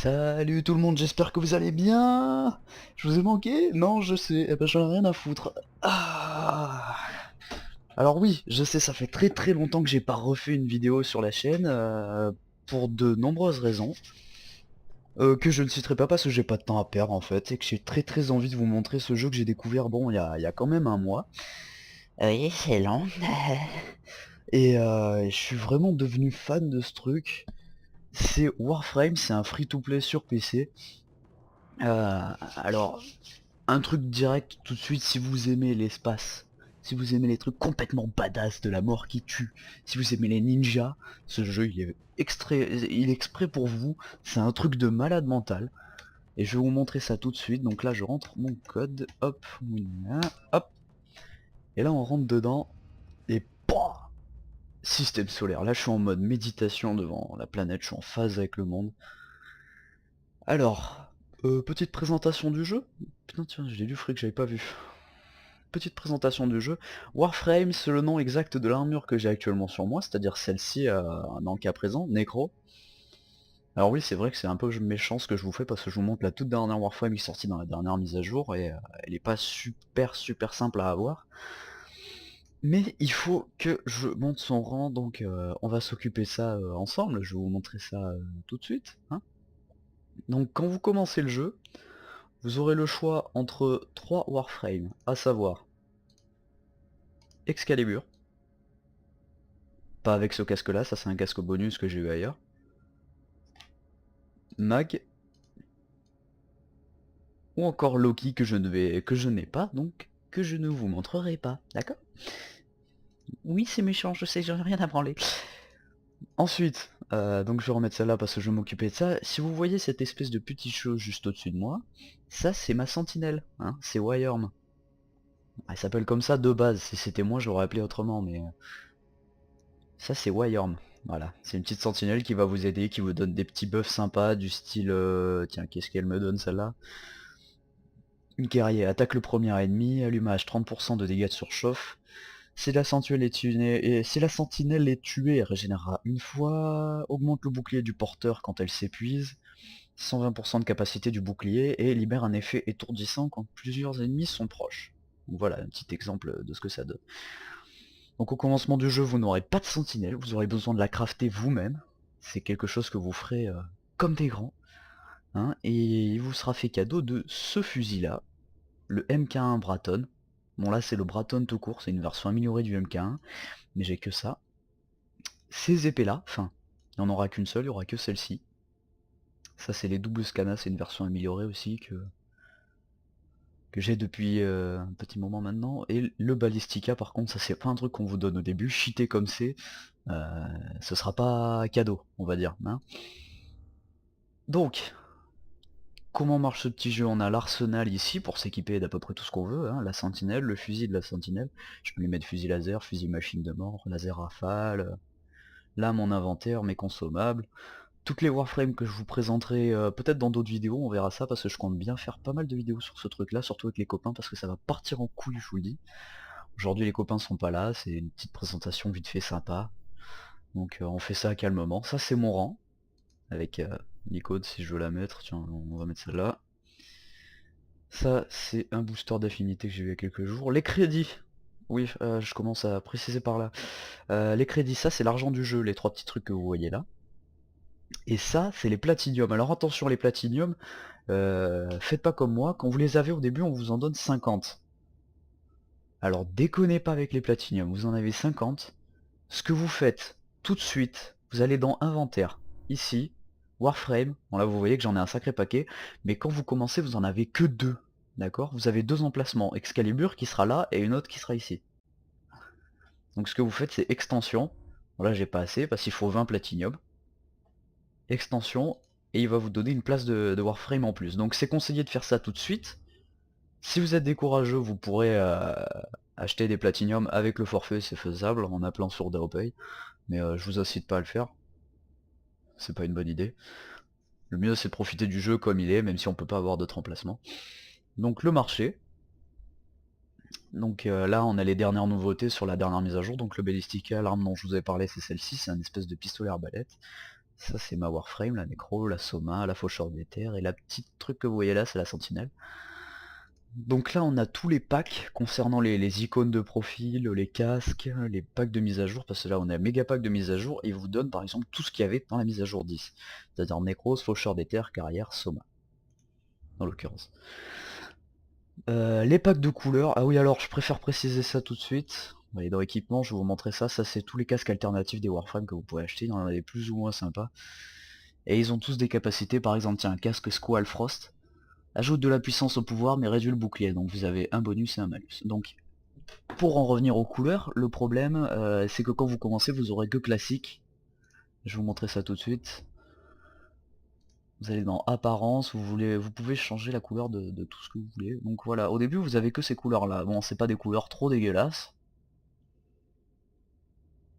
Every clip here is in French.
Salut tout le monde, j'espère que vous allez bien. Je vous ai manqué? Non, je sais, eh ben j'en ai rien à foutre. Ah. Alors oui, je sais, ça fait très très longtemps que j'ai pas refait une vidéo sur la chaîne, pour de nombreuses raisons, que je ne citerai pas parce que j'ai pas de temps à perdre en fait, et que j'ai très très envie de vous montrer ce jeu que j'ai découvert, bon, il y a quand même un mois. Oui, c'est long. Et je suis vraiment devenu fan de ce truc. C'est Warframe, c'est un free-to-play sur PC. Alors, un truc direct tout de suite, si vous aimez l'espace, si vous aimez les trucs complètement badass de la mort qui tue, si vous aimez les ninjas, ce jeu il est exprès pour vous, c'est un truc de malade mental. Et je vais vous montrer ça tout de suite, donc là je rentre mon code, hop, hop, et là on rentre dedans, et POH, système solaire, là je suis en mode méditation devant la planète, je suis en phase avec le monde. Alors, petite présentation du jeu. Putain tiens, j'ai lu fric que j'avais pas vu. Petite présentation du jeu. Warframe, c'est le nom exact de l'armure que j'ai actuellement sur moi, c'est-à-dire celle-ci, dans le cas présent, Necro. Alors oui, c'est vrai que c'est un peu méchant ce que je vous fais parce que je vous montre la toute dernière Warframe qui est sortie dans la dernière mise à jour et elle est pas super simple à avoir. Mais il faut que je monte son rang, donc on va s'occuper de ça ensemble, je vais vous montrer ça tout de suite, hein. Donc quand vous commencez le jeu, vous aurez le choix entre 3 Warframes, à savoir Excalibur, pas avec ce casque là, ça c'est un casque bonus que j'ai eu ailleurs. Mag, ou encore Loki que je n'ai pas, donc que je ne vous montrerai pas, d'accord? Oui c'est méchant, je sais, j'en ai rien à branler. Ensuite, donc je vais remettre celle-là parce que je vais m'occuper de ça. Si vous voyez cette espèce de petite chose juste au-dessus de moi, ça c'est ma sentinelle, hein, c'est Wyorm. Elle s'appelle comme ça de base, si c'était moi j'aurais appelé autrement, mais ça c'est Wyorm. Voilà, c'est une petite sentinelle qui va vous aider, qui vous donne des petits buffs sympas du style... tiens, qu'est-ce qu'elle me donne celle-là? Une guerrier attaque le premier ennemi, allumage 30% de dégâts de surchauffe. Si la sentinelle est tuée, elle régénérera une fois, augmente le bouclier du porteur quand elle s'épuise, 120% de capacité du bouclier, et libère un effet étourdissant quand plusieurs ennemis sont proches. Donc voilà, un petit exemple de ce que ça donne. Donc au commencement du jeu, vous n'aurez pas de sentinelle, vous aurez besoin de la crafter vous-même. C'est quelque chose que vous ferez comme des grands, hein, et il vous sera fait cadeau de ce fusil-là, le MK1 Braton. Bon là c'est le Braton tout court, c'est une version améliorée du MK1, mais j'ai que ça. Ces épées-là, enfin, il n'y en aura qu'une seule, il n'y aura que celle-ci. Ça c'est les doubles scanas, c'est une version améliorée aussi que j'ai depuis un petit moment maintenant. Et le Ballistica par contre, ça c'est pas un truc qu'on vous donne au début, cheaté comme c'est, ce sera pas cadeau, on va dire, hein. Donc, comment marche ce petit jeu? On a l'arsenal ici pour s'équiper d'à peu près tout ce qu'on veut, hein. La sentinelle, le fusil de la sentinelle, je peux lui mettre fusil laser, fusil machine de mort, laser rafale, là mon inventaire, mes consommables, toutes les Warframes que je vous présenterai peut-être dans d'autres vidéos, on verra ça parce que je compte bien faire pas mal de vidéos sur ce truc là, surtout avec les copains parce que ça va partir en couille, je vous le dis. Aujourd'hui les copains sont pas là, c'est une petite présentation vite fait sympa, donc on fait ça calmement. Ça c'est mon rang, avec l'icône si je veux la mettre, tiens on va mettre celle-là. Ça c'est un booster d'affinité que j'ai eu il y a quelques jours. Les crédits, oui je commence à préciser par là. Les crédits, ça c'est l'argent du jeu, les trois petits trucs que vous voyez là. Et ça c'est les platiniums. Alors attention les platiniums, faites pas comme moi, quand vous les avez au début on vous en donne 50. Alors déconnez pas avec les platiniums, vous en avez 50. Ce que vous faites tout de suite, vous allez dans inventaire, ici, Warframe, bon là vous voyez que j'en ai un sacré paquet, mais quand vous commencez vous en avez que deux, d'accord? Vous avez deux emplacements, Excalibur qui sera là et une autre qui sera ici. Donc ce que vous faites c'est extension, bon là j'ai pas assez parce qu'il faut 20 platinium, extension, et il va vous donner une place de Warframe en plus. Donc c'est conseillé de faire ça tout de suite. Si vous êtes décourageux, vous pourrez acheter des platinium avec le forfait, c'est faisable, en appelant sur Daopay, mais je vous incite pas à le faire, c'est pas une bonne idée. Le mieux c'est de profiter du jeu comme il est, même si on peut pas avoir d'autres emplacements. Donc le marché, donc là on a les dernières nouveautés sur la dernière mise à jour, donc le Ballistica, l'arme dont je vous avais parlé c'est celle-ci, c'est un espèce de pistolet arbalète. Ça c'est ma Warframe, la Nécro, la Soma, la Faucheur des Terres, et la petite truc que vous voyez là c'est la Sentinelle. Donc là on a tous les packs concernant les icônes de profil, les casques, les packs de mise à jour, parce que là on a un méga pack de mise à jour, et il vous donne par exemple tout ce qu'il y avait dans la mise à jour 10. C'est-à-dire Necros, Faucheur des Terres, Carrière, Soma. En l'occurrence. Les packs de couleurs, ah oui alors je préfère préciser ça tout de suite. On va aller dans équipement, je vais vous montrer ça. Ça c'est tous les casques alternatifs des Warframe que vous pouvez acheter, il y en a des plus ou moins sympas. Et ils ont tous des capacités, par exemple tiens un casque Squall Frost. Ajoute de la puissance au pouvoir mais réduit le bouclier, donc vous avez un bonus et un malus. Donc pour en revenir aux couleurs, le problème c'est que quand vous commencez vous aurez que classique. Je vais vous montrer ça tout de suite. Vous allez dans apparence, vous pouvez changer la couleur de tout ce que vous voulez. Donc voilà, au début vous avez que ces couleurs là. Bon c'est pas des couleurs trop dégueulasses.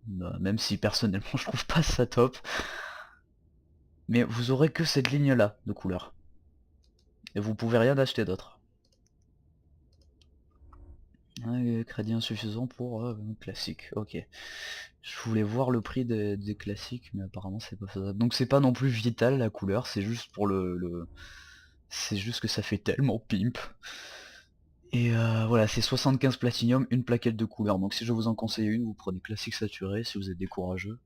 Même si personnellement je trouve pas ça top. Mais vous aurez que cette ligne là de couleurs. Et vous pouvez rien acheter d'autre. Crédit insuffisant pour classique, ok. Je voulais voir le prix des classiques, mais apparemment c'est pas faisable. Donc c'est pas non plus vital la couleur, c'est juste pour c'est juste que ça fait tellement pimp. Et voilà, c'est 75 platinium, une plaquette de couleur. Donc si je vous en conseille une, vous prenez classique saturé si vous êtes des courageux.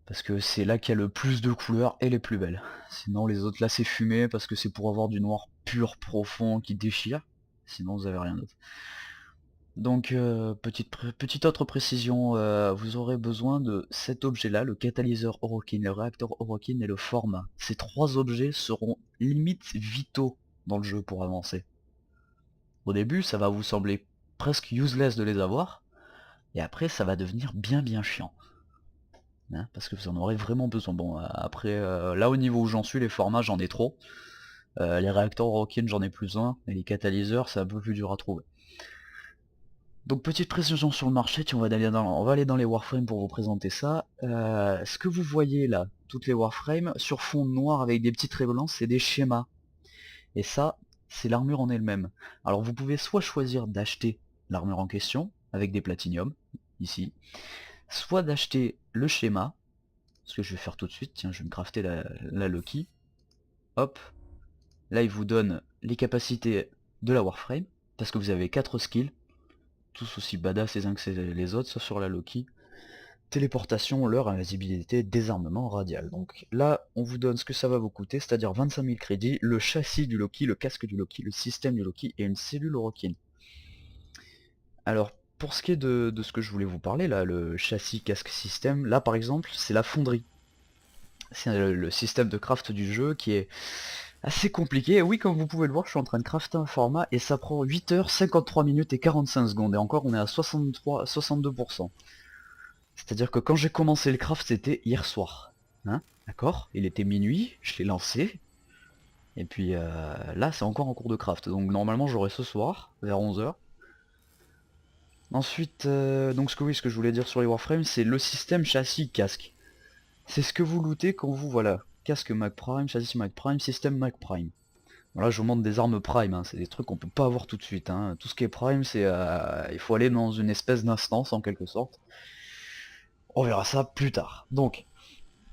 Parce que c'est là qu'il y a le plus de couleurs et les plus belles. Sinon les autres là c'est fumé parce que c'est pour avoir du noir pur, profond, qui déchire. Sinon vous avez rien d'autre. Donc petite autre précision, vous aurez besoin de cet objet là, le catalyseur Orokin, le réacteur Orokin et le format. Ces trois objets seront limite vitaux dans le jeu pour avancer. Au début ça va vous sembler presque useless de les avoir, et après ça va devenir bien chiant. Hein, parce que vous en aurez vraiment besoin. Bon après là au niveau où j'en suis, les formats j'en ai trop. Les réacteurs Orokin j'en ai plus un, et les catalyseurs c'est un peu plus dur à trouver. Donc petite précision sur le marché, on va aller dans les Warframes pour vous présenter ça. Ce que vous voyez là, toutes les Warframes, sur fond noir avec des petites révélances, c'est des schémas. Et ça, c'est l'armure en elle-même. Alors vous pouvez soit choisir d'acheter l'armure en question, avec des platinium, ici, soit d'acheter le schéma, ce que je vais faire tout de suite, tiens je vais me crafter la Loki, hop, là il vous donne les capacités de la Warframe, parce que vous avez 4 skills, tous aussi badass les uns que les autres, sauf sur la Loki. Téléportation, leurre, invisibilité, désarmement radial. Donc là, on vous donne ce que ça va vous coûter, c'est-à-dire 25 000 crédits, le châssis du Loki, le casque du Loki, le système du Loki et une cellule Orokin. Alors, pour ce qui est de ce que je voulais vous parler, là, le châssis, casque, système, là par exemple, c'est la fonderie. C'est le système de craft du jeu qui est assez compliqué. Et oui, comme vous pouvez le voir, je suis en train de crafter un format et ça prend 8 h 53 minutes et 45 secondes. Et encore, on est à 62%. C'est-à-dire que quand j'ai commencé le craft, c'était hier soir. Hein, d'accord? Il était minuit, je l'ai lancé. Et puis là, c'est encore en cours de craft. Donc normalement, j'aurai ce soir, vers 11 h. Ensuite, donc ce que je voulais dire sur les Warframes, c'est le système châssis casque. C'est ce que vous lootez quand vous, voilà, casque Mag Prime, châssis Mag Prime, système Mag Prime. Voilà, je vous montre des armes Prime, hein. C'est des trucs qu'on peut pas avoir tout de suite. Hein. Tout ce qui est Prime, c'est il faut aller dans une espèce d'instance en quelque sorte. On verra ça plus tard. Donc,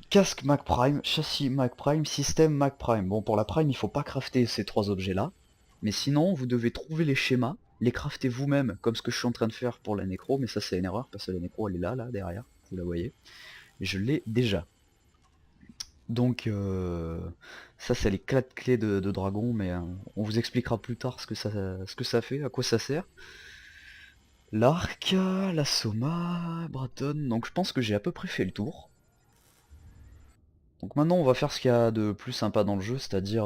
casque Mag Prime, châssis Mag Prime, système Mag Prime. Bon, pour la Prime, il faut pas crafter ces trois objets-là. Mais sinon, vous devez trouver les schémas, les crafter vous-même, comme ce que je suis en train de faire pour la Nécro. Mais ça, c'est une erreur, parce que la Nécro, elle est là, derrière. Vous la voyez. Et je l'ai déjà. Donc, ça, c'est les 4 clés de dragon, mais on vous expliquera plus tard ce que ça fait, à quoi ça sert. L'arc, la Soma, Braton, donc je pense que j'ai à peu près fait le tour. Donc maintenant on va faire ce qu'il y a de plus sympa dans le jeu, c'est-à-dire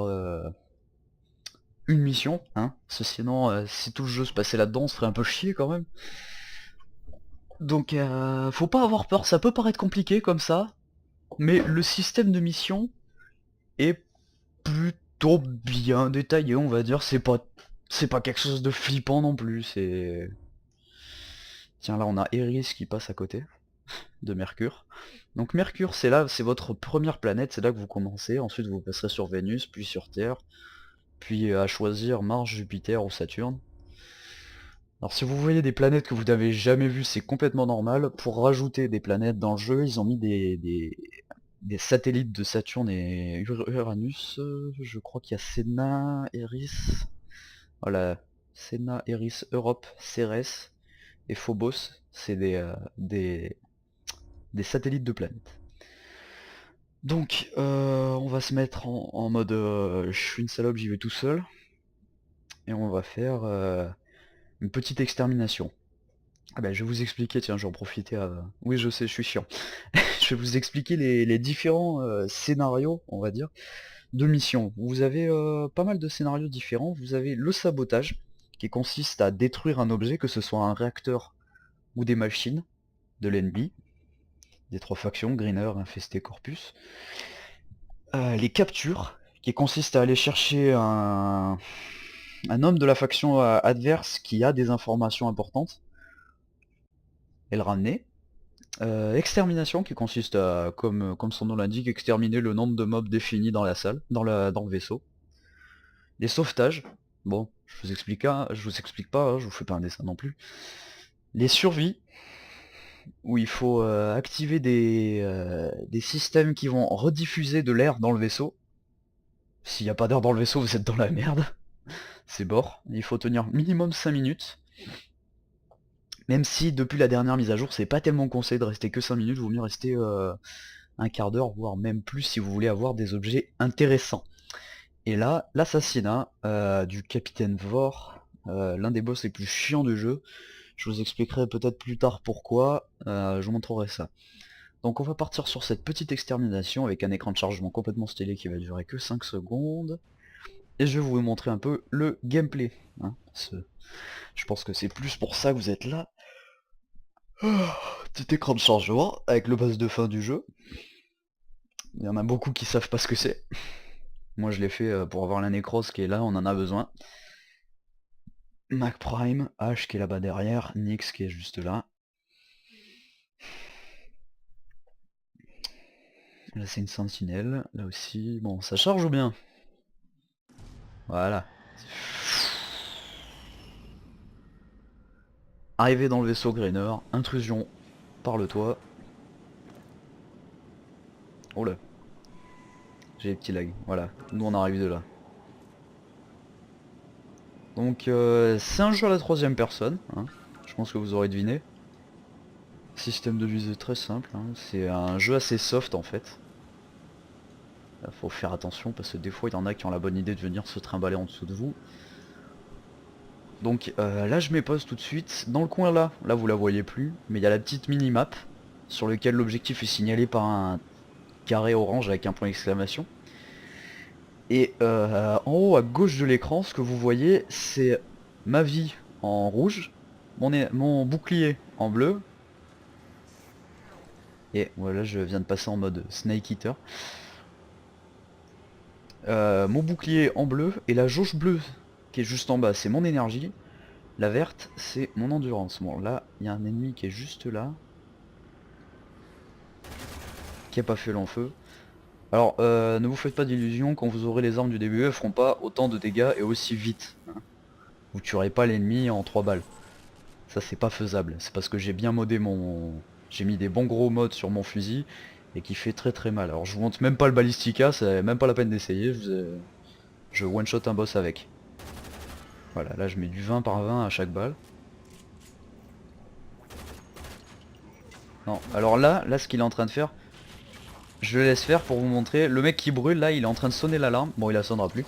une mission, hein, parce que sinon si tout le jeu se passait là-dedans on se ferait un peu chier quand même. Donc faut pas avoir peur, ça peut paraître compliqué comme ça, mais le système de mission est plutôt bien détaillé on va dire, c'est pas quelque chose de flippant non plus, c'est... Tiens là on a Eris qui passe à côté de Mercure. Donc Mercure c'est là, c'est votre première planète, c'est là que vous commencez, ensuite vous passerez sur Vénus, puis sur Terre, puis à choisir Mars, Jupiter ou Saturne. Alors si vous voyez des planètes que vous n'avez jamais vues, c'est complètement normal. Pour rajouter des planètes dans le jeu, ils ont mis des satellites de Saturne et Uranus. Je crois qu'il y a Sénat, Eris. Voilà, Sénat, Eris, Europe, Cérès et Phobos. C'est des satellites de planètes. Donc, on va se mettre en mode je suis une salope, j'y vais tout seul. Et on va faire une petite extermination. Ah bah, je vais vous expliquer, tiens, j'en profitais à... Oui, je sais, je suis chiant. Je vais vous expliquer les différents scénarios, on va dire, de mission. Vous avez pas mal de scénarios différents. Vous avez le sabotage, qui consiste à détruire un objet, que ce soit un réacteur ou des machines de l'ennemi. Des trois factions, Greener, Infesté, Corpus. Les captures, qui consistent à aller chercher un homme de la faction adverse qui a des informations importantes, et le ramener. Extermination, qui consiste à, comme son nom l'indique, exterminer le nombre de mobs définis dans la salle, dans le vaisseau. Les sauvetages, bon, je vous explique pas, hein, je vous fais pas un dessin non plus. Les survies, où il faut activer des systèmes qui vont rediffuser de l'air dans le vaisseau. S'il n'y a pas d'air dans le vaisseau, vous êtes dans la merde. C'est mort. Il faut tenir minimum 5 minutes. Même si depuis la dernière mise à jour, c'est pas tellement conseillé de rester que 5 minutes, vaut mieux rester un quart d'heure, voire même plus si vous voulez avoir des objets intéressants. Et là, l'assassinat du capitaine Vor, l'un des boss les plus chiants du jeu. Je vous expliquerai peut-être plus tard pourquoi, je vous montrerai ça. Donc on va partir sur cette petite extermination avec un écran de chargement complètement stylé qui va durer que 5 secondes. Et je vais vous montrer un peu le gameplay. Hein, je pense que c'est plus pour ça que vous êtes là. Petit écran de chargement avec le boss de fin du jeu. Il y en a beaucoup qui savent pas ce que c'est. Moi je l'ai fait pour avoir la nécrose qui est là, on en a besoin. Mac Prime, H qui est là-bas derrière, Nyx qui est juste là. Là c'est une sentinelle, là aussi. Bon, ça charge ou bien? Voilà. Arrivé dans le vaisseau Greener, intrusion par le toit. Oh là. J'ai des petits lags, voilà. Nous on arrive de là. Donc c'est un jeu à la troisième personne, hein. Je pense que vous aurez deviné. Système de visée très simple, hein. C'est un jeu assez soft en fait. Là, faut faire attention parce que des fois il y en a qui ont la bonne idée de venir se trimballer en dessous de vous. Donc là je m'épose tout de suite. Dans le coin là vous la voyez plus, mais il y a la petite mini-map sur lequel l'objectif est signalé par un carré orange avec un point d'exclamation. Et en haut à gauche de l'écran, ce que vous voyez, c'est ma vie en rouge, mon bouclier en bleu. Et voilà, je viens de passer en mode Snake Eater. Mon bouclier en bleu et la jauge bleue qui est juste en bas, c'est mon énergie. La verte, c'est mon endurance. Bon, là, il y a un ennemi qui est juste là, qui a pas fait long feu. Alors, ne vous faites pas d'illusions, quand vous aurez les armes du début, elles feront pas autant de dégâts et aussi vite. Hein. Vous tuerez pas l'ennemi en 3 balles. Ça, c'est pas faisable. C'est parce que j'ai bien modé mon... J'ai mis des bons gros mods sur mon fusil, et qui fait très très mal. Alors, je vous montre même pas le Ballistica, c'est même pas la peine d'essayer. Je one-shot un boss avec. Voilà, là je mets du 20 par 20 à chaque balle. Non, alors là ce qu'il est en train de faire, je le laisse faire pour vous montrer. Le mec qui brûle là, il est en train de sonner l'alarme. Bon, il la sonnera plus.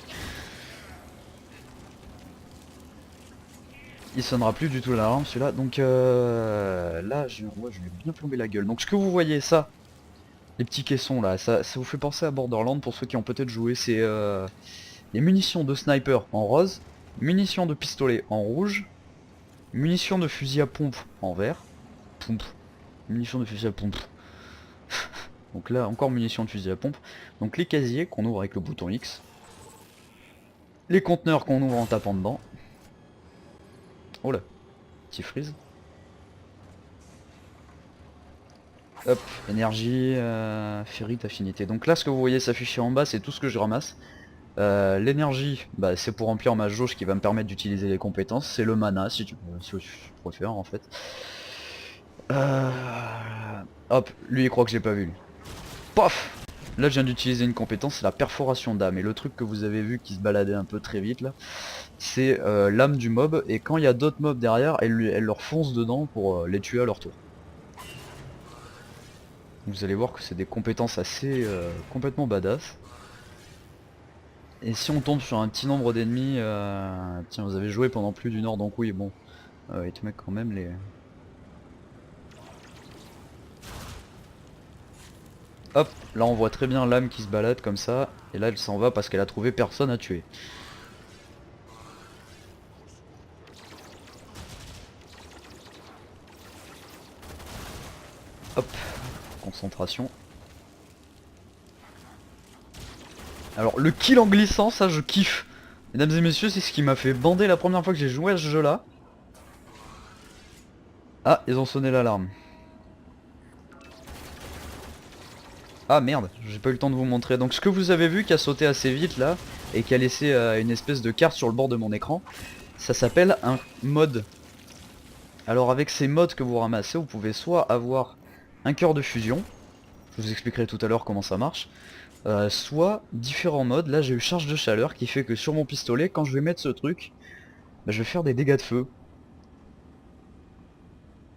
Il sonnera plus du tout l'alarme celui-là. Donc là, je lui ai bien plombé la gueule. Donc ce que vous voyez, ça, les petits caissons là, ça vous fait penser à Borderlands pour ceux qui ont peut-être joué. C'est les munitions de sniper en rose, munitions de pistolet en rouge, munitions de fusil à pompe en vert. Pompe. Munitions de fusil à pompe. Donc là, encore munitions de fusil à pompe. Donc les casiers qu'on ouvre avec le bouton X. Les conteneurs qu'on ouvre en tapant dedans. Oh là, petit freeze. Hop, énergie, ferrite, affinité. Donc là, ce que vous voyez s'afficher en bas, c'est tout ce que je ramasse. L'énergie, bah, c'est pour remplir ma jauge qui va me permettre d'utiliser les compétences. C'est le mana si tu préfères en fait. Euh, Hop, lui il croit que j'ai pas vu lui. Pof. Là je viens d'utiliser une compétence, c'est la perforation d'âme. Et le truc que vous avez vu qui se baladait un peu très vite là, c'est l'âme du mob. Et quand il y a d'autres mobs derrière, elle leur fonce dedans pour les tuer à leur tour. Vous allez voir que c'est des compétences assez complètement badass. Et si on tombe sur un petit nombre d'ennemis, tiens vous avez joué pendant plus d'une heure donc oui bon, ils te mettent quand même les... Hop, là on voit très bien l'âme qui se balade comme ça, et là elle s'en va parce qu'elle a trouvé personne à tuer. Hop, concentration. Alors le kill en glissant, ça je kiffe. Mesdames et messieurs, c'est ce qui m'a fait bander la première fois que j'ai joué à ce jeu là. Ah, ils ont sonné l'alarme. Ah merde, j'ai pas eu le temps de vous montrer. Donc ce que vous avez vu qui a sauté assez vite là, et qui a laissé une espèce de carte sur le bord de mon écran, ça s'appelle un mode. Alors avec ces modes que vous ramassez, vous pouvez soit avoir un cœur de fusion, je vous expliquerai tout à l'heure comment ça marche, soit différents modes. Là j'ai eu charge de chaleur qui fait que sur mon pistolet, quand je vais mettre ce truc, bah, je vais faire des dégâts de feu.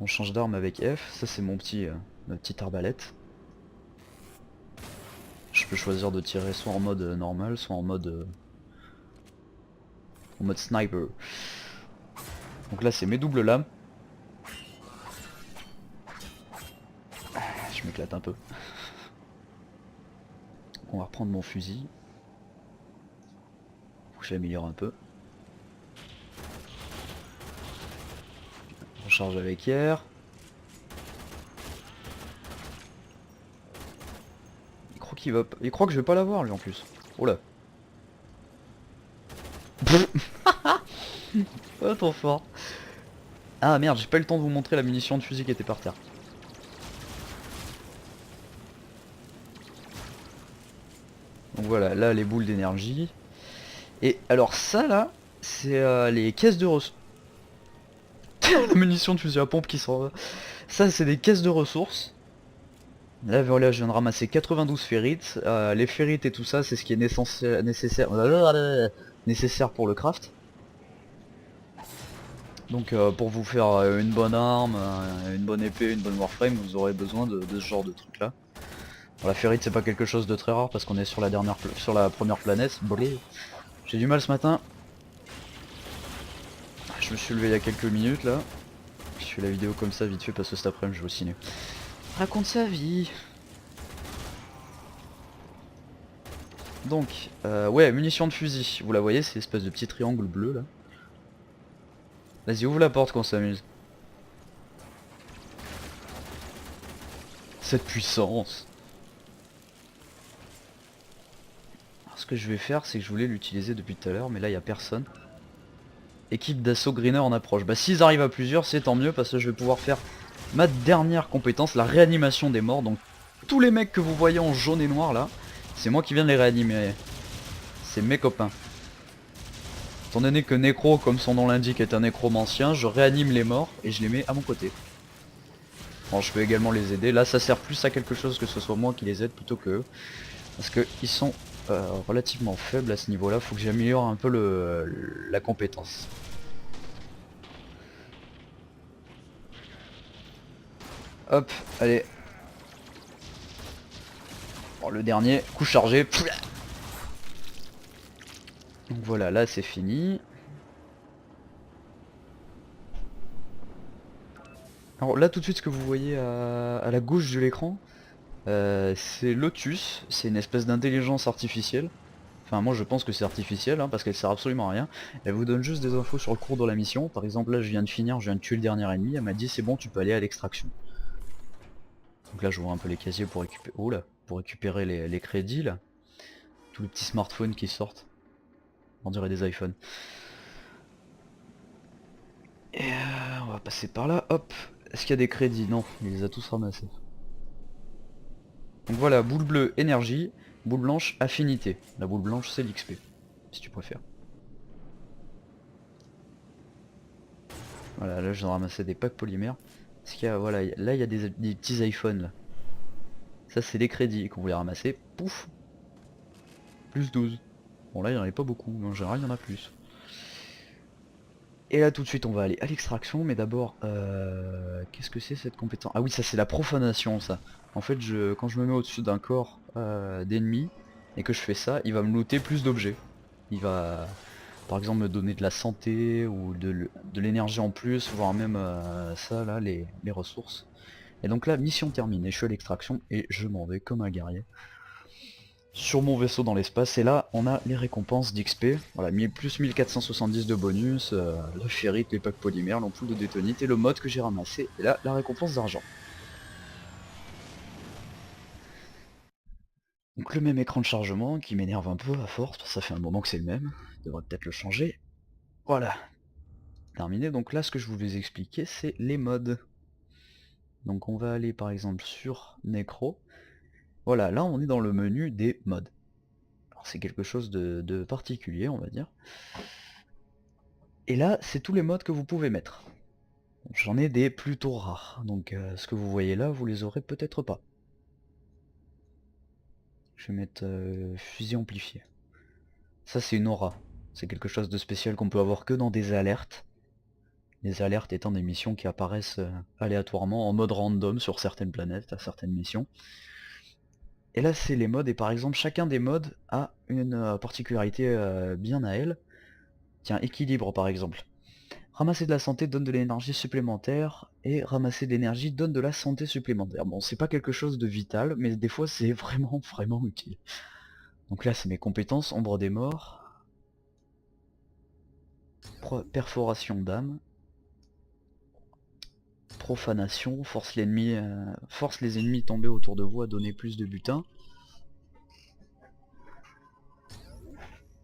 On change d'arme avec F, ça c'est mon petit, ma petite arbalète. Je peux choisir de tirer soit en mode normal, soit en mode sniper. Donc là c'est mes doubles lames. Je m'éclate un peu. On va reprendre mon fusil. Faut que je l'améliore un peu. Recharge avec hier. Il croit que je vais pas l'avoir lui en plus. Oh là. Oh trop fort. Ah merde, j'ai pas eu le temps de vous montrer la munition de fusil qui était par terre. Donc voilà, là les boules d'énergie. Et alors ça là, c'est les caisses de ressources. La munition de fusil à pompe qui s'en va. Ça c'est des caisses de ressources. Là voilà, je viens de ramasser 92 ferrites. Les ferrites et tout ça, c'est ce qui est nécessaire pour le craft. Donc pour vous faire une bonne arme, une bonne épée, une bonne warframe, vous aurez besoin de ce genre de trucs là. La ferrite c'est pas quelque chose de très rare parce qu'on est sur la première planète. J'ai du mal ce matin. Je me suis levé il y a quelques minutes là. Je fais la vidéo comme ça vite fait parce que cet après-midi je vais au ciné. Raconte sa vie. Donc, ouais, munitions de fusil. Vous la voyez, c'est l'espèce de petit triangle bleu là. Vas-y, ouvre la porte qu'on s'amuse. Cette puissance. Alors, ce que je vais faire, c'est que je voulais l'utiliser depuis tout à l'heure, mais là il n'y a personne. Équipe d'assaut greener en approche. Bah s'ils arrivent à plusieurs, c'est tant mieux parce que je vais pouvoir faire ma dernière compétence, la réanimation des morts. Donc tous les mecs que vous voyez en jaune et noir là, c'est moi qui viens de les réanimer. C'est mes copains. Étant donné que Nécro, comme son nom l'indique, est un nécromancien, je réanime les morts et je les mets à mon côté. Bon, je peux également les aider. Là, ça sert plus à quelque chose que ce soit moi qui les aide plutôt que eux. Parce qu'ils sont relativement faibles à ce niveau-là. Faut que j'améliore un peu la compétence. Hop, allez. Bon, le dernier, coup chargé. Donc voilà, là c'est fini. Alors là tout de suite ce que vous voyez à la gauche de l'écran, c'est Lotus, c'est une espèce d'intelligence artificielle. Enfin moi je pense que c'est artificiel hein, parce qu'elle sert absolument à rien. Elle vous donne juste des infos sur le cours de la mission. Par exemple là je viens de finir, je viens de tuer le dernier ennemi, elle m'a dit c'est bon tu peux aller à l'extraction. Donc là je vois un peu les casiers pour récupérer. Oh là, pour récupérer les crédits là. Tous les petits smartphones qui sortent. On dirait des iPhones. Et on va passer par là, hop. Est-ce qu'il y a des crédits? Non, il les a tous ramassés. Donc voilà, boule bleue, énergie. Boule blanche, affinité. La boule blanche, c'est l'XP. si tu préfères. Voilà, là je viens de ramasser des packs polymères. Parce qu'il y a, voilà, là il y a des petits iPhones là. Ça c'est des crédits qu'on voulait ramasser. Pouf, plus 12. Bon là il n'y en avait pas beaucoup, mais en général il y en a plus. Et là tout de suite on va aller à l'extraction, mais d'abord, qu'est-ce que c'est cette compétence? Ah oui, ça c'est la profanation ça. En fait, quand je me mets au-dessus d'un corps d'ennemi, et que je fais ça, il va me looter plus d'objets. Il va par exemple me donner de la santé, ou de l'énergie en plus, voire même ça là, les ressources. Et donc là, mission terminée, je suis à l'extraction, et je m'en vais comme un guerrier sur mon vaisseau dans l'espace, et là on a les récompenses d'XP, voilà, plus 1470 de bonus, la ferrite, les packs polymères, l'ampoule de détonite et le mode que j'ai ramassé, et là la récompense d'argent. Donc le même écran de chargement qui m'énerve un peu à force, parce que ça fait un moment que c'est le même, je devrais peut-être le changer. Voilà, terminé. Donc là ce que je voulais expliquer c'est les modes. Donc on va aller par exemple sur Necro, voilà, là on est dans le menu des modes. Alors c'est quelque chose de particulier on va dire. Et là, c'est tous les modes que vous pouvez mettre. J'en ai des plutôt rares, donc ce que vous voyez là, vous les aurez peut-être pas. Je vais mettre fusil amplifié. Ça c'est une aura. C'est quelque chose de spécial qu'on peut avoir que dans des alertes. Les alertes étant des missions qui apparaissent aléatoirement en mode random sur certaines planètes, à certaines missions. Et là c'est les modes, et par exemple chacun des modes a une particularité bien à elle. Tiens, équilibre par exemple. Ramasser de la santé donne de l'énergie supplémentaire, et ramasser de l'énergie donne de la santé supplémentaire. Bon, c'est pas quelque chose de vital, mais des fois c'est vraiment vraiment utile. Donc là c'est mes compétences, ombre des morts, perforation d'âme, profanation, force l'ennemi, force les ennemis tombés autour de vous à donner plus de butin.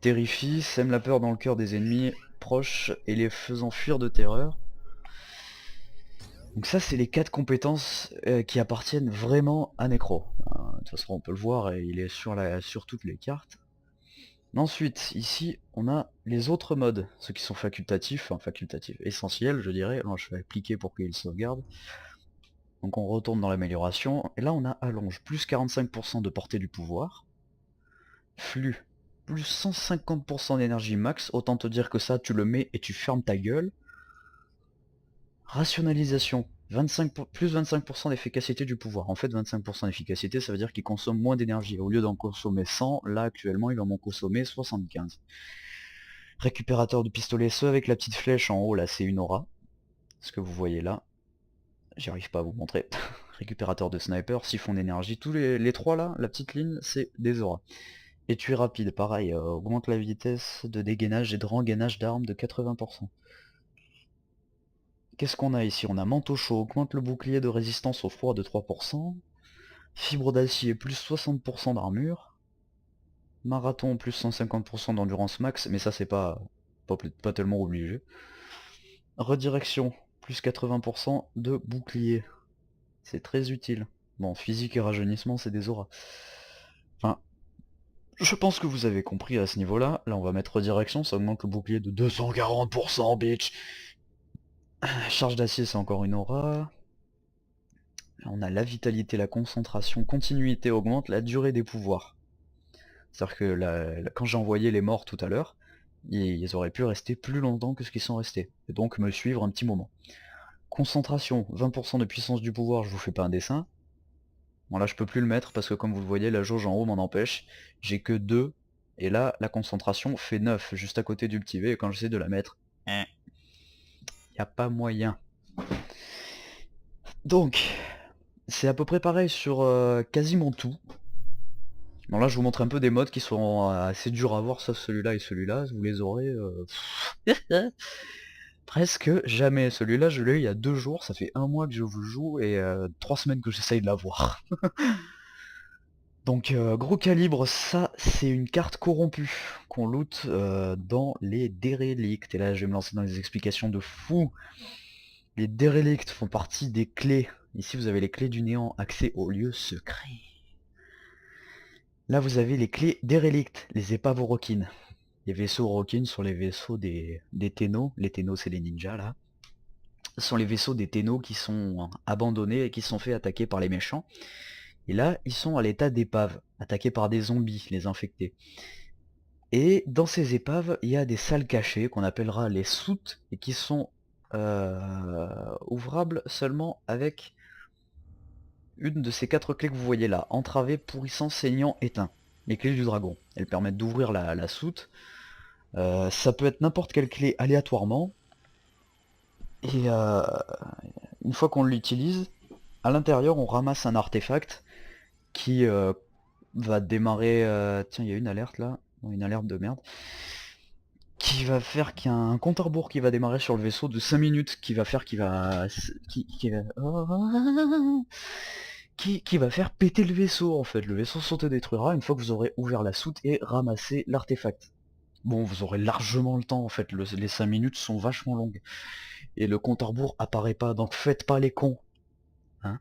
Terrifie, sème la peur dans le cœur des ennemis proches et les faisant fuir de terreur. Donc ça c'est les 4 compétences qui appartiennent vraiment à Necro. De toute façon on peut le voir, et il est sur toutes les cartes. Ensuite, ici on a les autres modes, ceux qui sont facultatifs, enfin facultatifs, essentiels je dirais. Alors je vais appliquer pour qu'il sauvegarde. Donc on retourne dans l'amélioration, et là on a allonge, plus 45% de portée du pouvoir. Flux, plus 150% d'énergie max, autant te dire que ça tu le mets et tu fermes ta gueule. Rationalisation, plus 25% d'efficacité du pouvoir. En fait 25% d'efficacité ça veut dire qu'il consomme moins d'énergie. Au lieu d'en consommer 100, là actuellement il va m'en consommer 75. Récupérateur de pistolet, ceux avec la petite flèche en haut là c'est une aura. Ce que vous voyez là. J'arrive pas à vous montrer. Récupérateur de sniper, siphon d'énergie, tous les trois là, la petite ligne, c'est des auras. Étui rapide, pareil, augmente la vitesse de dégainage et de rengainage d'armes de 80%. Qu'est-ce qu'on a ici? On a manteau chaud, augmente le bouclier de résistance au froid de 3%. Fibre d'acier, plus 60% d'armure. Marathon, plus 150% d'endurance max, mais ça c'est pas tellement obligé. Redirection, plus 80% de bouclier. C'est très utile. Bon, physique et rajeunissement, c'est des auras. Enfin, je pense que vous avez compris à ce niveau-là. Là, on va mettre redirection, ça augmente le bouclier de 240%, bitch. Charge d'acier, c'est encore une aura. Là, on a la vitalité, la concentration, continuité augmente la durée des pouvoirs. C'est-à-dire que quand j'ai envoyé les morts tout à l'heure, ils auraient pu rester plus longtemps que ce qu'ils sont restés. Et donc me suivre un petit moment. Concentration, 20% de puissance du pouvoir, je vous fais pas un dessin. Bon là je peux plus le mettre parce que comme vous le voyez, la jauge en haut m'en empêche. J'ai que 2. Et là, la concentration fait 9, juste à côté du petit V, et quand j'essaie de la mettre, y a pas moyen. Donc, c'est à peu près pareil sur quasiment tout. Bon là je vous montre un peu des modes qui sont assez durs à voir, sauf celui-là et celui-là, vous les aurez presque jamais. Celui-là je l'ai eu il y a 2 jours, ça fait 1 mois que je vous joue, et 3 semaines que j'essaye de l'avoir. Donc gros calibre, ça c'est une carte corrompue qu'on loot dans les dérélicts. Et là je vais me lancer dans les explications de fou. Les dérélicts font partie des clés. Ici vous avez les clés du néant, accès aux lieux secrets. Là vous avez les clés dérélicts, les épaves aux roquines. Les vaisseaux Orokin sont les vaisseaux des Tenno. Les Tenno, c'est les ninjas, là. Ce sont les vaisseaux des Tenno qui sont abandonnés et qui sont fait attaquer par les méchants. Et là, ils sont à l'état d'épave, attaqués par des zombies, les infectés. Et dans ces épaves, il y a des salles cachées qu'on appellera les soutes et qui sont ouvrables seulement avec une de ces 4 clés que vous voyez là, entravé, pourrissant, saignant, éteint. Les clés du dragon. Elles permettent d'ouvrir la soute. Ça peut être n'importe quelle clé aléatoirement. Et une fois qu'on l'utilise, à l'intérieur on ramasse un artefact qui va démarrer... tiens, il y a une alerte là. Une alerte de merde. Qui va faire qu'il y a un compte à rebours qui va démarrer sur le vaisseau de 5 minutes, qui va faire qu'il va... Qui va faire péter le vaisseau en fait. Le vaisseau s'autodétruira une fois que vous aurez ouvert la soute et ramassé l'artefact. Bon, vous aurez largement le temps en fait, les 5 minutes sont vachement longues. Et le compte à rebours apparaît pas, donc faites pas les cons. Hein?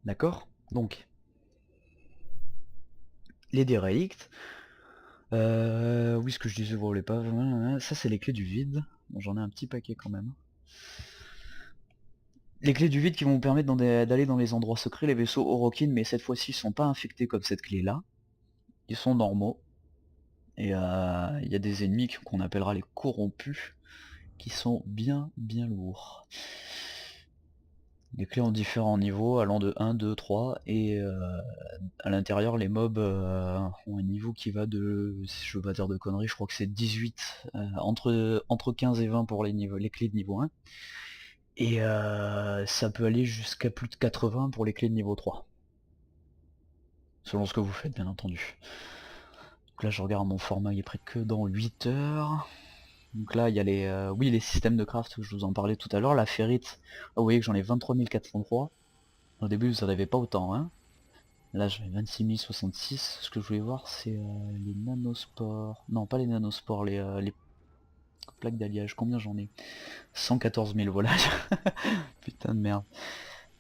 D'accord? Donc, les dérelicts. Oui, ce que je disais, vous voulez pas. Ça, c'est les clés du vide. Bon, j'en ai un petit paquet quand même. Les clés du vide qui vont vous permettre d'aller dans les endroits secrets, les vaisseaux Orokin, mais cette fois-ci, ils sont pas infectés comme cette clé-là. Ils sont normaux. Et il y a des ennemis qu'on appellera les corrompus, qui sont bien lourds. Les clés ont différents niveaux, allant de 1, 2, 3, et à l'intérieur les mobs ont un niveau qui va de, si je veux pas dire de conneries, je crois que c'est 18, entre 15 et 20 pour les clés de niveau 1, et ça peut aller jusqu'à plus de 80 pour les clés de niveau 3. Selon ce que vous faites bien entendu. Donc là je regarde mon format, il est prêt que dans 8 heures. Donc là il y a les systèmes de craft, je vous en parlais tout à l'heure, la ferrite, vous voyez que j'en ai 23 403. Au début vous n'en avez pas autant, hein. Là j'avais 26 066, ce que je voulais voir c'est les nanospores, non pas les nanospores, les plaques d'alliage, combien j'en ai? 114 000, voilà. Putain de merde.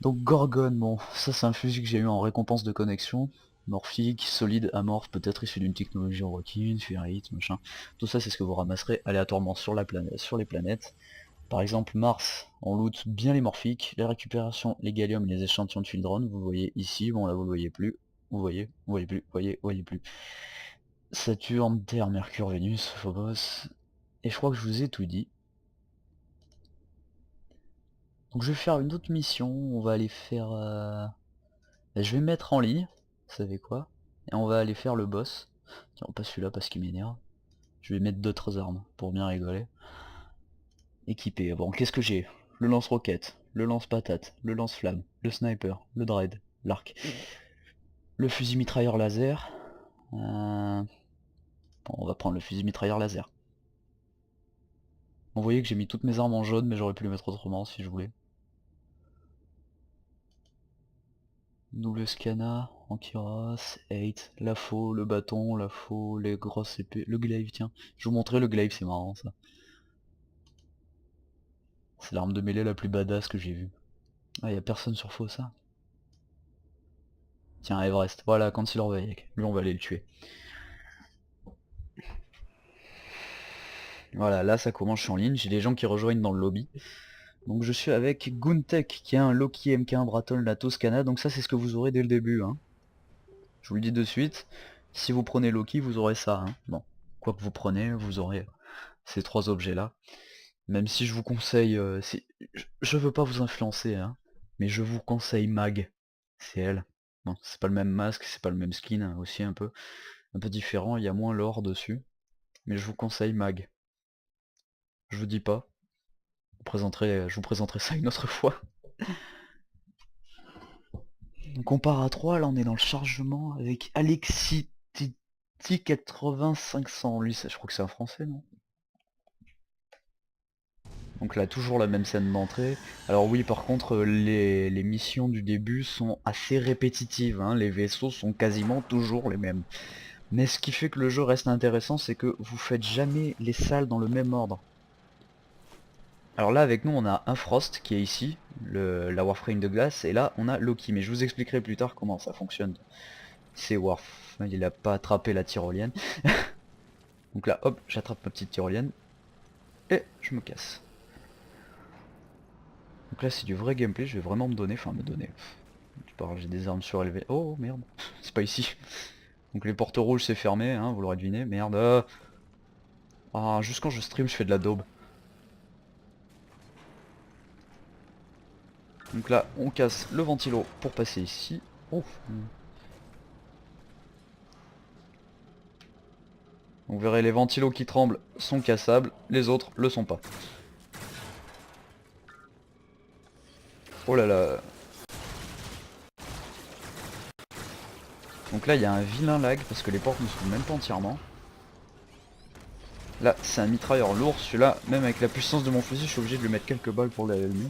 Donc Gorgone, bon, ça c'est un fusil que j'ai eu en récompense de connexion. Morphique, solide, amorphe, peut-être issu d'une technologie Orokin, ferrite, machin. Tout ça c'est ce que vous ramasserez aléatoirement sur les planètes. Par exemple Mars, on loot bien les morphiques, les récupérations, les galliums et les échantillons de Fildron, vous voyez ici, bon là vous le voyez plus, vous voyez plus, vous voyez plus. Saturne, Terre, Mercure, Vénus, Phobos, et je crois que je vous ai tout dit. Donc je vais faire une autre mission, on va aller faire... Je vais mettre en ligne, vous savez quoi, et on va aller faire le boss. Tiens, pas celui-là parce qu'il m'énerve. Je vais mettre d'autres armes, pour bien rigoler. Équipé, bon qu'est-ce que j'ai? Le lance-roquette, le lance-patate, le lance-flamme, le sniper, le dread, l'arc, le fusil mitrailleur laser. Bon, on va prendre le fusil mitrailleur laser. Vous voyez que j'ai mis toutes mes armes en jaune, mais j'aurais pu les mettre autrement si je voulais. Double scana, ankyras, 8, la faux, le bâton, la faux, les grosses épées, le glaive, tiens. Je vous montrer le glaive, c'est marrant ça. C'est l'arme de mêlée la plus badass que j'ai vue. Ah, y a personne sur faux ça. Tiens, Everest, voilà, Concealer Bayek. Lui on va aller le tuer. Voilà, là ça commence, je suis en ligne, j'ai des gens qui rejoignent dans le lobby. Donc je suis avec Guntek, qui a un Loki MK1 Braton la Toscana, donc ça c'est ce que vous aurez dès le début. Hein. Je vous le dis de suite, si vous prenez Loki, vous aurez ça. Hein. Bon, quoi que vous prenez, vous aurez ces 3 objets là. Même si je vous conseille, je veux pas vous influencer, hein, mais je vous conseille Mag, c'est elle. Bon, c'est pas le même masque, c'est pas le même skin, hein, aussi un peu différent, il y a moins l'or dessus, mais je vous conseille Mag. Je vous dis pas, je vous présenterai ça une autre fois. Donc on part à 3, là on est dans le chargement avec Alexis Titi 8500, lui je crois que c'est un français, non? Donc là toujours la même scène d'entrée. Alors oui par contre les missions du début sont assez répétitives, hein. Les vaisseaux sont quasiment toujours les mêmes. Mais ce qui fait que le jeu reste intéressant c'est que vous faites jamais les salles dans le même ordre. Alors là avec nous on a un Frost qui est ici, la Warframe de glace, et là on a Loki, mais je vous expliquerai plus tard comment ça fonctionne. C'est Warf, il a pas attrapé la tyrolienne. Donc là, hop, j'attrape ma petite tyrolienne. Et je me casse. Donc là c'est du vrai gameplay, je vais vraiment me donner, enfin me donner. Tu parles, j'ai des armes surélevées. Oh merde, c'est pas ici. Donc les portes rouges c'est fermé, hein, vous l'aurez deviné, merde. Ah, juste quand je stream je fais de la daube. Donc là on casse le ventilo pour passer ici. Oh. Vous verrez les ventilos qui tremblent sont cassables, les autres le sont pas. Oh là là. Donc là il y a un vilain lag parce que les portes ne s'ouvrent même pas entièrement. Là c'est un mitrailleur lourd, celui-là même avec la puissance de mon fusil je suis obligé de lui mettre quelques balles pour l'allumer.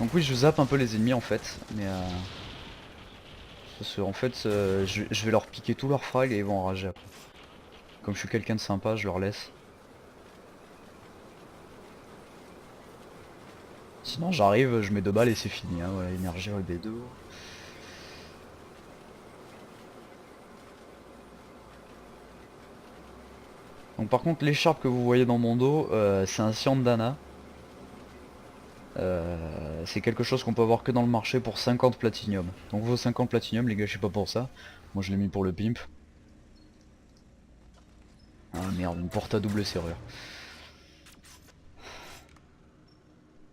Donc oui je zappe un peu les ennemis en fait, mais parce que en fait je vais leur piquer tout leur frag et ils vont enrager après. Comme je suis quelqu'un de sympa je leur laisse. Sinon j'arrive, je mets 2 balles et c'est fini, hein, voilà, énergie LB2. Donc par contre l'écharpe que vous voyez dans mon dos, c'est un Siandana. C'est quelque chose qu'on peut avoir que dans le marché pour 50 platinium. Donc vos 50 platinium les gars, je sais pas pour ça. Moi je l'ai mis pour le pimp. Ah merde, une porte à double serrure.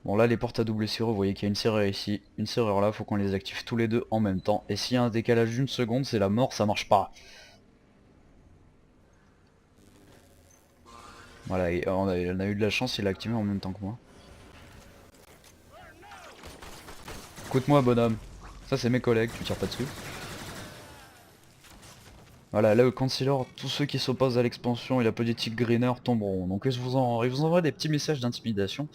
Bon là les portes à double serrure, vous voyez qu'il y a une serrure ici, une serrure là, faut qu'on les active tous les deux en même temps. Et s'il y a un décalage d'une seconde, c'est la mort, ça marche pas. Voilà, et on a eu de la chance, il a activé en même temps que moi. Écoute-moi bonhomme, ça c'est mes collègues, tu tires pas dessus. Voilà, là, le Cancellor, tous ceux qui s'opposent à l'expansion et la politique greener tomberont. Donc ils vous envoient des petits messages d'intimidation.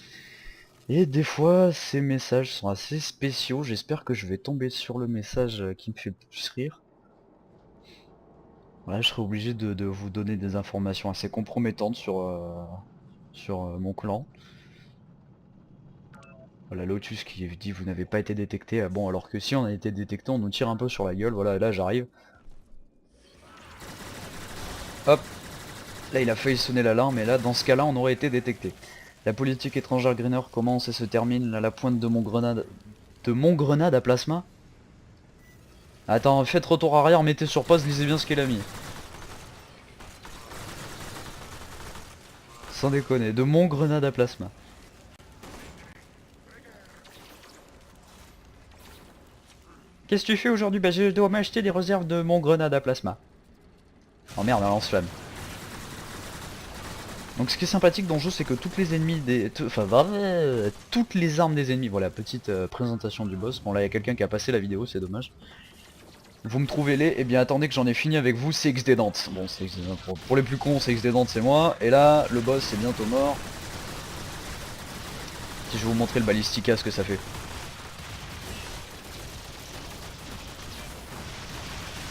Et des fois, ces messages sont assez spéciaux. J'espère que je vais tomber sur le message qui me fait le plus rire. Voilà, je serai obligé de vous donner des informations assez compromettantes sur mon clan. Voilà, Lotus qui dit vous n'avez pas été détecté. Ah bon, alors que si on a été détecté, on nous tire un peu sur la gueule. Voilà, là j'arrive. Hop, là il a failli sonner l'alarme et là dans ce cas là on aurait été détecté. La politique étrangère Greener commence et se termine à la pointe de mon grenade. De mon grenade à plasma. Attends, faites retour arrière, mettez sur pause, lisez bien ce qu'elle a mis. Sans déconner, de mon grenade à plasma. Qu'est-ce que tu fais aujourd'hui? Bah je dois m'acheter des réserves de mon grenade à plasma. Oh merde, un lance-flamme. Donc ce qui est sympathique dans le jeu, c'est que toutes les ennemis des... toutes les armes des ennemis... Voilà, petite présentation du boss. Bon là, il y a quelqu'un qui a passé la vidéo, c'est dommage. Vous me trouvez les... Eh bien attendez que j'en ai fini avec vous, c'est XD Dante. Bon, c'est pour les plus cons, c'est XD Dante, c'est moi. Et là, le boss, c'est bientôt mort. Si je vais vous montrer le balistica, ce que ça fait.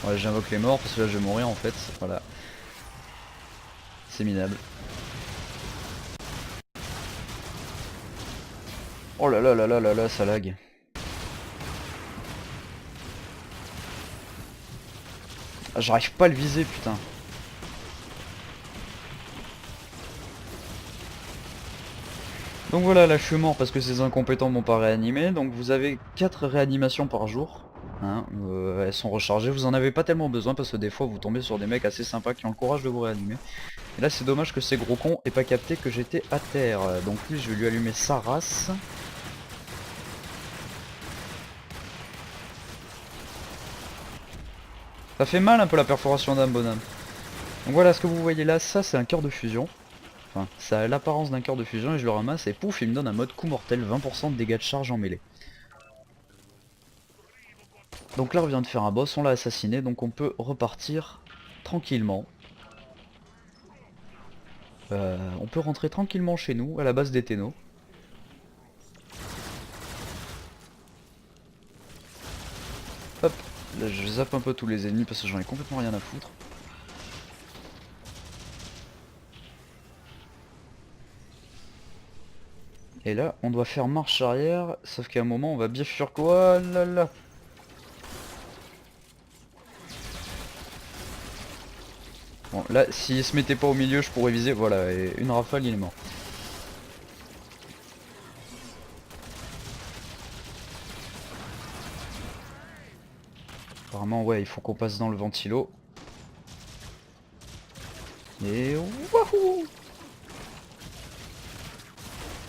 Ouais, j'invoque les morts parce que là je vais mourir en fait. Voilà. C'est minable. Oh là là là là là là, ça lag. Ah, j'arrive pas à le viser, putain. Donc voilà, là je suis mort parce que ces incompétents m'ont pas réanimé. Donc vous avez 4 réanimations par jour. Hein, elles sont rechargées, vous en avez pas tellement besoin parce que des fois vous tombez sur des mecs assez sympas qui ont le courage de vous réanimer. Et là c'est dommage que ces gros cons aient pas capté que j'étais à terre. Donc lui je vais lui allumer sa race. Ça fait mal un peu la perforation d'âme, bonhomme. Donc voilà, ce que vous voyez là, ça c'est un cœur de fusion. Enfin, ça a l'apparence d'un cœur de fusion et je le ramasse et pouf, il me donne un mode coup mortel, 20% de dégâts de charge en mêlée. Donc là on vient de faire un boss, on l'a assassiné, donc on peut repartir tranquillement. On peut rentrer tranquillement chez nous, à la base des Ténos. Hop, là je zappe un peu tous les ennemis parce que j'en ai complètement rien à foutre. Et là on doit faire marche arrière, sauf qu'à un moment on va bien fuir quoi là là. Bon, là, s'il se mettait pas au milieu, je pourrais viser. Voilà, et une rafale, il est mort. Apparemment, ouais, il faut qu'on passe dans le ventilo. Et wouhou!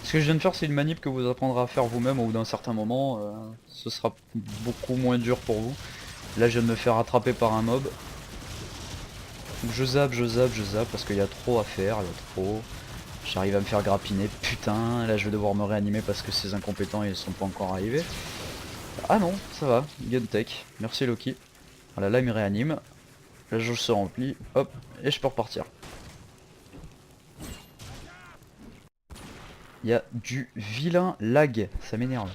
Ce que je viens de faire, c'est une manip que vous apprendrez à faire vous-même au bout d'un certain moment. Ce sera beaucoup moins dur pour vous. Là, je viens de me faire attraper par un mob. Donc je zappe, je zappe, je zappe parce qu'il y a trop à faire, il y a trop. J'arrive à me faire grappiner, putain, là je vais devoir me réanimer parce que ces incompétents ils sont pas encore arrivés. Ah non, ça va, gun tech, merci Loki. Voilà, là il me réanime, la jauge se remplit, hop, et je peux repartir. Il y a du vilain lag, ça m'énerve.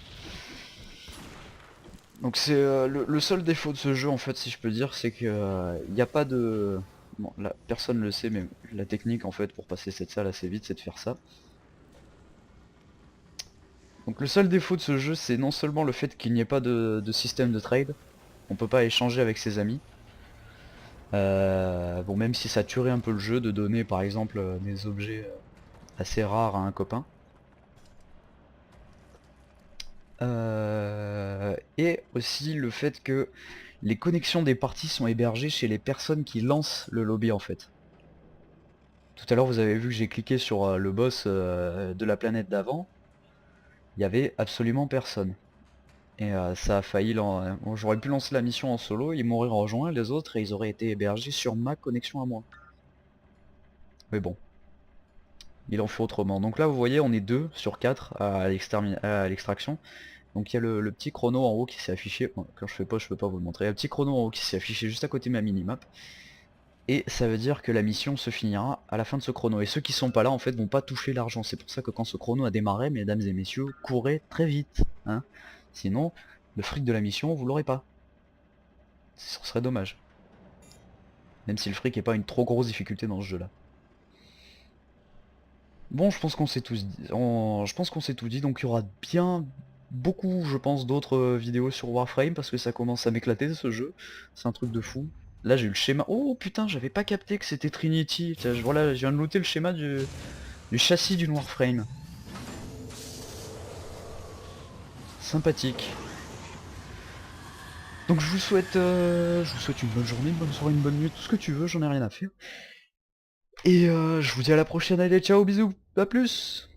Donc c'est le seul défaut de ce jeu en fait si je peux dire, c'est que il n'y a pas de... Bon là personne le sait mais la technique en fait pour passer cette salle assez vite c'est de faire ça. Donc le seul défaut de ce jeu c'est non seulement le fait qu'il n'y ait pas de système de trade, on peut pas échanger avec ses amis. Bon même si ça tuerait un peu le jeu de donner par exemple des objets assez rares à un copain. Et aussi le fait que les connexions des parties sont hébergées chez les personnes qui lancent le lobby en fait. Tout à l'heure vous avez vu que j'ai cliqué sur le boss de la planète d'avant, il y avait absolument personne. Et ça a failli... J'aurais pu lancer la mission en solo, ils m'auraient rejoint les autres et ils auraient été hébergés sur ma connexion à moi. Mais bon, il en faut autrement. Donc là vous voyez on est 2 sur 4 à l'extraction. Donc il y a le petit chrono en haut qui s'est affiché. Bon, quand je fais pas je peux pas vous le montrer. Il y a un petit chrono en haut qui s'est affiché juste à côté de ma minimap. Et ça veut dire que la mission se finira à la fin de ce chrono. Et ceux qui sont pas là en fait vont pas toucher l'argent. C'est pour ça que quand ce chrono a démarré, mesdames et messieurs, courez très vite. Hein. Sinon, le fric de la mission, vous l'aurez pas. Ce serait dommage. Même si le fric est pas une trop grosse difficulté dans ce jeu là. Bon je pense qu'on s'est tous dit. Je pense qu'on s'est tout dit, donc il y aura bien beaucoup je pense d'autres vidéos sur Warframe parce que ça commence à m'éclater ce jeu. C'est un truc de fou. Là j'ai eu le schéma. Oh putain j'avais pas capté que c'était Trinity. Tiens, voilà, je viens de looter le schéma du châssis d'une Warframe. Sympathique. Donc je vous souhaite une bonne journée, une bonne soirée, une bonne nuit, tout ce que tu veux, j'en ai rien à faire. Et je vous dis à la prochaine, allez ciao, bisous, à plus.